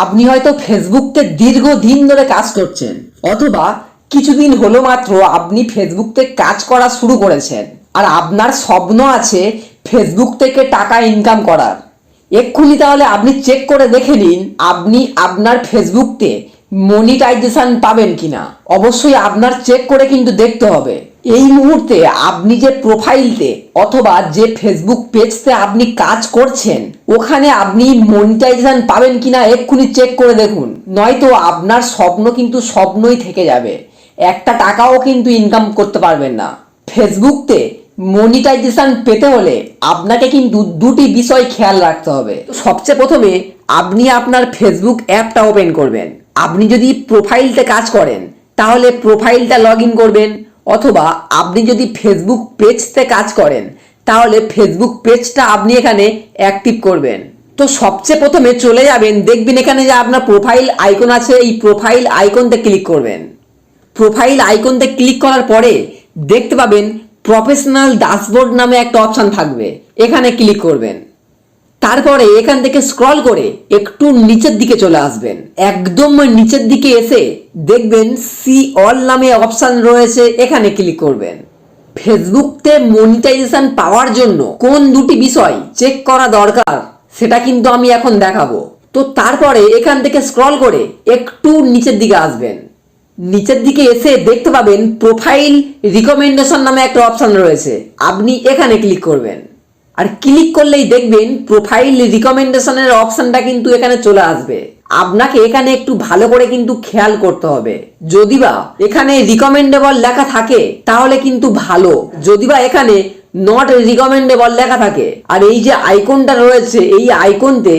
আপনি হয়তো ফেসবুকতে দীর্ঘদিন ধরে কাজ করছেন, অথবা কিছুদিন হলো মাত্র আপনি ফেসবুকতে কাজ করা শুরু করেছেন, আর আপনার স্বপ্ন আছে ফেসবুক থেকে টাকা ইনকাম করার। এক্ষুনি তাহলে আপনি চেক করে দেখে নিন আপনি আপনার ফেসবুকতে মনিটাইজেশন পাবেন কিনা। অবশ্যই আপনার চেক করে কিন্তু দেখতে হবে এই মুহূর্তে আপনি যে প্রোফাইলতে অথবা যে ফেসবুক পেজতে আপনি কাজ করছেন ওখানে আপনি মনিটাইজেশন পাবেন কিনা এক্ষুনি চেক করে দেখুন, নয়তো আপনার স্বপ্ন কিন্তু স্বপ্নই থেকে যাবে, একটা টাকাও কিন্তু ইনকাম করতে পারবেন না। ফেসবুকতে মনিটাইজেশন পেতে হলে আপনাকে কিন্তু দুটি বিষয় খেয়াল রাখতে হবে। সবচেয়ে প্রথমে আপনি আপনার ফেসবুক অ্যাপটা ওপেন করবেন। আপনি যদি প্রোফাইলতে কাজ করেন তাহলে প্রোফাইলটা লগ ইন করবেন, অথবা আপনি যদি ফেসবুক পেজতে কাজ করেন তাহলে ফেসবুক পেজটা আপনি এখানে অ্যাক্টিভ করবেন। তো সবচেয়ে প্রথমে চলে যাবেন, দেখবেন এখানে যে আপনার প্রোফাইল আইকন আছে, এই প্রোফাইল আইকনতে ক্লিক করবেন। প্রোফাইল আইকনতে ক্লিক করার পরে দেখতে পাবেন প্রফেশনাল ড্যাশবোর্ড নামে একটা অপশন থাকবে, এখানে ক্লিক করবেন। তারপরে এখান থেকে স্ক্রল করে একটু নিচের দিকে চলে আসবেন। একদম নিচের দিকে এসে দেখবেন সি অল নামে অপশন রয়েছে, এখানে ক্লিক করবেন। ফেসবুকতে মনিটাইজেশন পাওয়ার জন্য কোন দুটি বিষয় চেক করা দরকার সেটা কিন্তু আমি এখন দেখাবো। তো তারপরে এখান থেকে স্ক্রল করে একটু নিচের দিকে আসবেন। নিচের দিকে এসে দেখতে পাবেন প্রোফাইল রিকমেন্ডেশন নামে একটা অপশন রয়েছে, আপনি এখানে ক্লিক করবেন। আর ক্লিক করলেই দেখবেন প্রোফাইল রিকমেন্ডেশনের অপশনটা কিন্তু এখানে চলে আসবে। আপনাকে এখানে একটু ভালো করে কিন্তু খেয়াল করতে হবে, যদিবা এখানে রিকমেন্ডেবল লেখা থাকে তাহলে কিন্তু ভালো, যদিবা এখানে নট রিকমেন্ডেবল লেখা থাকে আর এই যে আইকনটা রয়েছে এই আইকনতে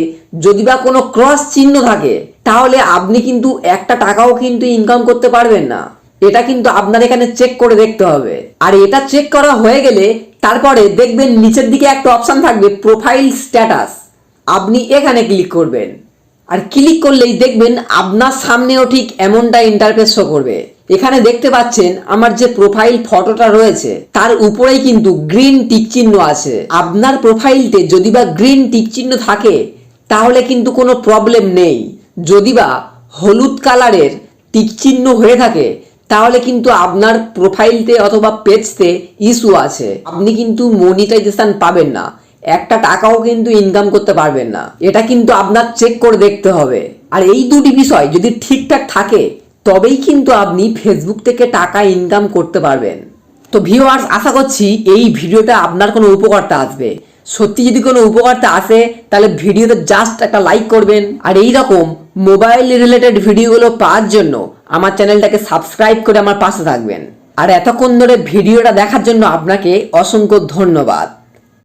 যদিবা কোনো ক্রস চিহ্ন থাকে তাহলে আপনি কিন্তু একটা টাকাও কিন্তু ইনকাম করতে পারবেন না। এটা কিন্তু আপনার এখানে চেক করে দেখতে হবে। আর এটা চেক করা হয়ে গেলে তারপরে দেখবেন নিচের দিকে একটা অপশন থাকবে প্রোফাইল স্ট্যাটাস, আপনি এখানে ক্লিক করবেন। আর ক্লিক করলেই দেখবেন আপনার সামনেও ঠিক এমনটা ইন্টারফেস শো করবে। এখানে দেখতে পাচ্ছেন আমার যে প্রোফাইল ফটোটা রয়েছে তার উপরেই কিন্তু গ্রিন টিক চিহ্ন আছে। আপনার প্রোফাইলতে যদিবা গ্রিন টিক চিহ্ন থাকে তাহলে কিন্তু কোনো প্রবলেম নেই, যদিবা হলুদ কালারের টিক চিহ্ন হয়ে থাকে তাহলে কিন্তু আপনার প্রোফাইলতে অথবা পেজতে ইস্যু আছে, আপনি কিন্তু মনিটাইজেশন পাবেন না, একটা টাকাও কিন্তু ইনকাম করতে পারবেন না। এটা কিন্তু আপনার চেক করে দেখতে হবে। আর এই দুটি বিষয় যদি ঠিকঠাক থাকে তবেই কিন্তু আপনি ফেসবুক থেকে টাকা ইনকাম করতে পারবেন। তো ভিউয়ার্স, আশা করছি এই ভিডিওটা আপনার কোনো উপকারটা আসবে। সত্যি যদি কোনো উপকারটা আসে তাহলে ভিডিওতে জাস্ট একটা লাইক করবেন। আর এই রকম মোবাইল রিলেটেড ভিডিওগুলো পাওয়ার জন্য আমার চ্যানেলটাকে সাবস্ক্রাইব করে আমার পাশে থাকবেন। আর এতক্ষণ ধরে ভিডিওটা দেখার জন্য আপনাকে অসংখ্য ধন্যবাদ।